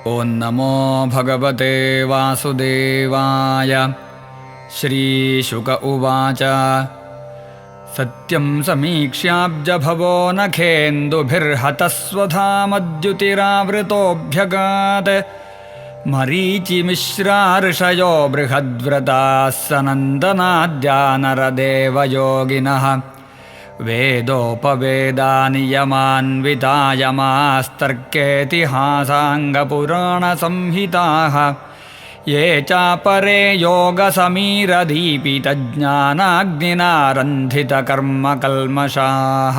ॐ नमो भगवते वासुदेवाय। श्रीशुक उवाच सत्यं समीक्ष्याब्जभवो नखेन्दुभिर्हतस्वधामद्युतिरावृतोऽभ्यगात् मरीचिमिश्रार्षयो बृहद्व्रताः सनन्दनाद्या नरदेवयोगिनः वेदोपवेदानियमान्वितायमास्तर्केतिहासाङ्गपुराणसंहिताः ये चापरे योगसमीरदीपितज्ञानाग्निना रन्धितकर्मकल्मषाः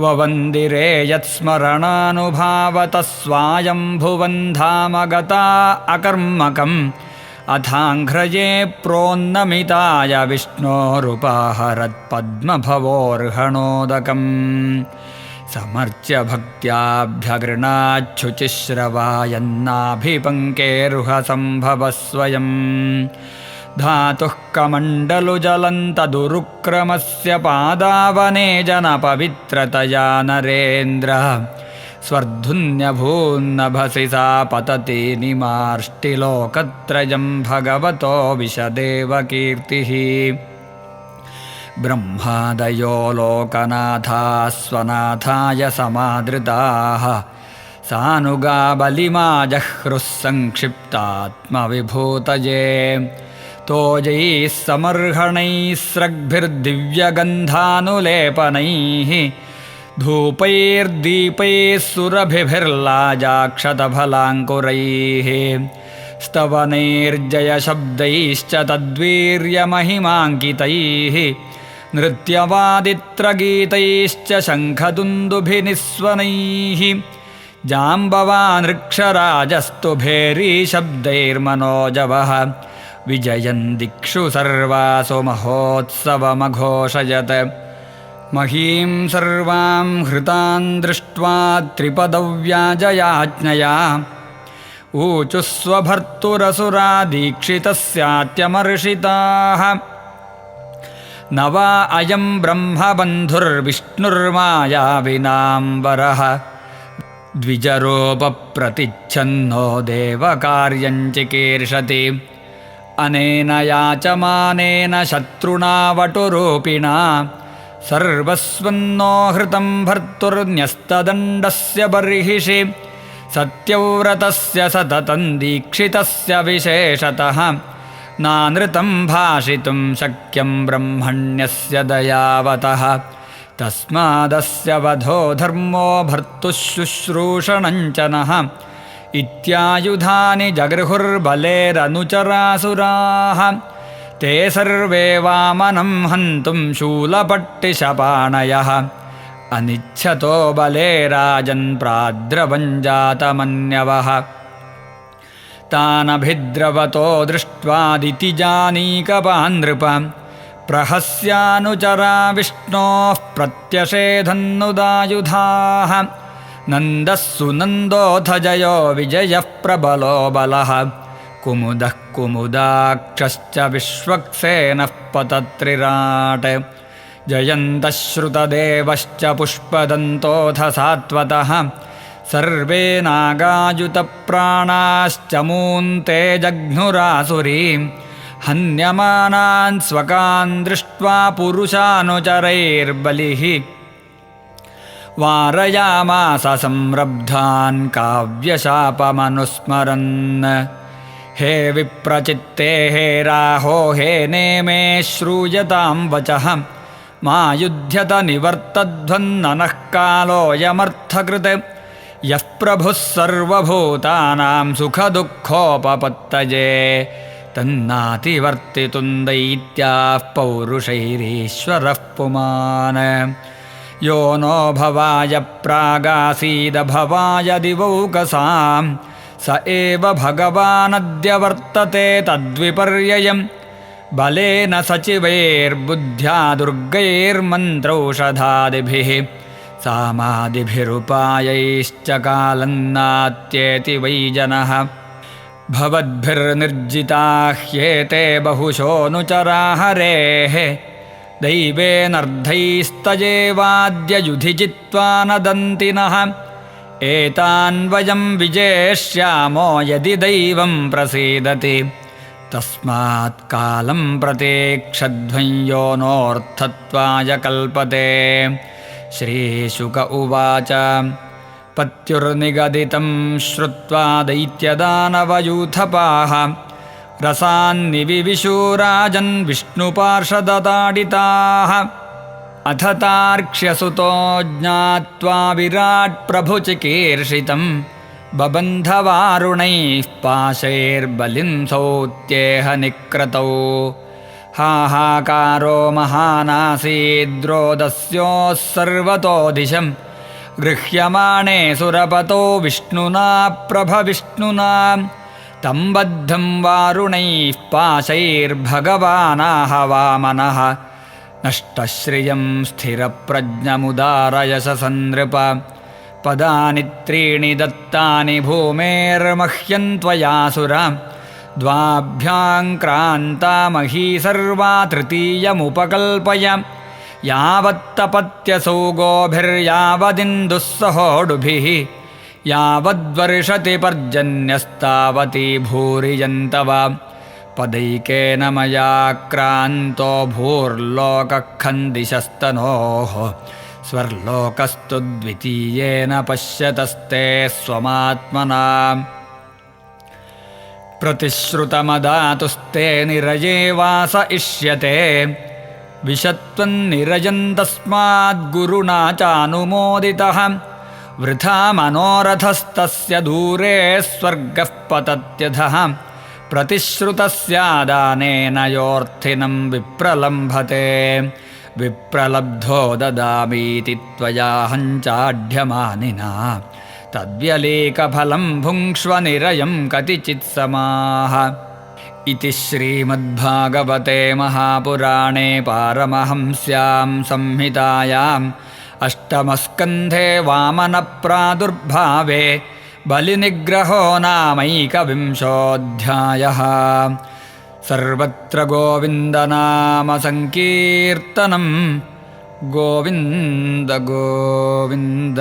ववन्दिरे यत्स्मरणानुभावतः स्वायम्भुवन् धाम गता अकर्मकम् अथाङ्घ्रये प्रोन्नमिताय विष्णोरुपाहरत्पद्मभवोर्हणोदकम् समर्च्य भक्त्याभ्यगृणाच्छुचिश्रवायन्नाभिपङ्केरुहसम्भवः स्वयं धातुः कमण्डलुजलन्तदुरुक्रमस्य पादावने जनपवित्रतया नरेन्द्रः स्वर्धुन्यभून्नभसि सा पतति निमार्ष्टिलोकत्रयं भगवतो विशदेव कीर्तिः ब्रह्मादयो लोकनाथाः स्वनाथाय समादृताः सानुगा बलिमा जह्रुः संक्षिप्तात्मविभूतये तोजैः समर्हणैः स्रग्भिर्दिव्यगन्धानुलेपनैः धूपैर्दीपैः सुरभिभिर्लाजाक्षतफलाङ्कुरैः स्तवनैर्जयशब्दैश्च तद्वीर्यमहिमाङ्कितैः नृत्यवादित्रगीतैश्च शङ्खदुन्दुभिनिस्वनैः जाम्बवानृक्षराजस्तु भेरीशब्दैर्मनोजवः विजयन् दिक्षु सर्वासु महोत्सवमघोषयत् महीं सर्वां हृतां दृष्ट्वा त्रिपदव्याजयाज्ञया ऊचुः स्वभर्तुरसुरा दीक्षितस्यात्यमर्षिताः न वा अयं ब्रह्मबन्धुर्विष्णुर्मायाविनाम्बरः द्विजरोपप्रतिच्छन्नो देवकार्यं चिकीर्षति अनेन याचमानेन शत्रुणा वटुरूपिणा सर्वस्वन्नो हृतं भर्तुर्न्यस्तदण्डस्य बर्हिषि सत्यव्रतस्य सततं दीक्षितस्य विशेषतः नानृतं भाषितुं शक्यं ब्रह्मण्यस्य दयावतः तस्मादस्य वधो धर्मो भर्तुः शुश्रूषणं च नः इत्यायुधानि जगृहुर्बलेरनुचरासुराः ते सर्वे वामनं हन्तुं शूलपट्टिशपाणयः अनिच्छतो बले राजन् प्राद्रवञ्जातमन्यवः तानभिद्रवतो दृष्ट्वादितिजानीकपान् नृप प्रहस्यानुचरा विष्णोः प्रत्यषेधन्नुदायुधाः नन्दः सुनन्दोऽथ जयो विजयः प्रबलो बलः कुमुदः कुमुदाक्षश्च विश्वक्सेनः पतत्रिराट् जयन्तः श्रुतदेवश्च पुष्पदन्तोऽथ सात्वतः सर्वे नागायुतप्राणाश्च मून्ते जघ्नुरासुरीं हन्यमानान् स्वकान् दृष्ट्वा पुरुषानुचरैर्बलिः वारयामास संरब्धान् काव्यशापमनुस्मरन् हे विप्रचित्ते हे राहो हे नेमे श्रूयतां वचः मा युध्यत निवर्तध्वन्ननः कालोऽयमर्थकृत् यः प्रभुः सर्वभूतानां सुखदुःखोपपत्तये तन्नातिवर्तितुं दैत्याः पौरुषैरीश्वरः पुमान् यो नो भवाय प्रागासीद भवाय दिवौकसां स एव भगवानद्य वर्तते तद्विपर्ययम् बलेन सचिवैर्बुद्ध्या दुर्गैर्मन्त्रौषधादिभिः सामादिभिरुपायैश्च कालन्नात्येति वै जनः भवद्भिर्निर्जिताः ह्येते बहुशोऽनुचरा हरेः दैवेनर्धैस्तजेवाद्य युधि जित्वा नदन्ति नः एतान् वयं विजेष्यामो यदि दैवं प्रसीदति तस्मात् कालं प्रतीक्षध्वं योनोऽर्थत्वाय कल्पते। श्रीशुक उवाच पत्युर्निगदितं श्रुत्वा दैत्यदानवयूथपाः रसान्निविविशूराजन् विष्णुपार्षदताडिताः। अथ तार्क्ष्यसुतो ज्ञात्वा विराट्प्रभुचिकीर्षितं बबन्धवारुणैः पाशैर्बलिं सौत्येह निक्रतौ। हाहाकारो महानासीद्रोदस्योः सर्वतो दिशं गृह्यमाणे सुरपतो विष्णुना प्रभविष्णुना। तं बद्धं वारुणैः पाशैर्भगवानाहवामनः नष्टश्रियं स्थिरप्रज्ञमुदारयशसन्नृप। पदानि त्रीणि दत्तानि भूमेर्मह्यं त्वयासुरा द्वाभ्यां क्रान्ता मही सर्वा तृतीयमुपकल्पय। यावत्तपत्यसौ गोभिर्यावदिन्दुः सहोडुभिः यावद्वर्षति पर्जन्यस्तावती भूरियन्तव। पदैकेन मया क्रान्तो भूर्लोकखन्दिशस्तनोः स्वर्लोकस्तु द्वितीयेन पश्यतस्ते स्वमात्मना। प्रतिश्रुतमदातुस्ते निरये वास इष्यते विषत्वन्निरयं तस्माद्गुरुणा चानुमोदितः। वृथा मनोरथस्तस्य दूरे स्वर्गः पतत्यधः प्रतिश्रुतस्यादानेन योऽर्थिनं विप्रलम्भते। विप्रलब्धो ददामीति त्वयाहं चाढ्यमानिना तद्व्यलेकफलं भुङ्क्ष्व निरयं कतिचित्समाः। इति श्रीमद्भागवते महापुराणे पारमहंस्यां संहितायाम् अष्टमस्कन्धे वामनप्रादुर्भावे बलिनिग्रहो नामैकविंशोऽध्यायः। सर्वत्र गोविन्दनामसङ्कीर्तनं गोविन्द गोविन्द।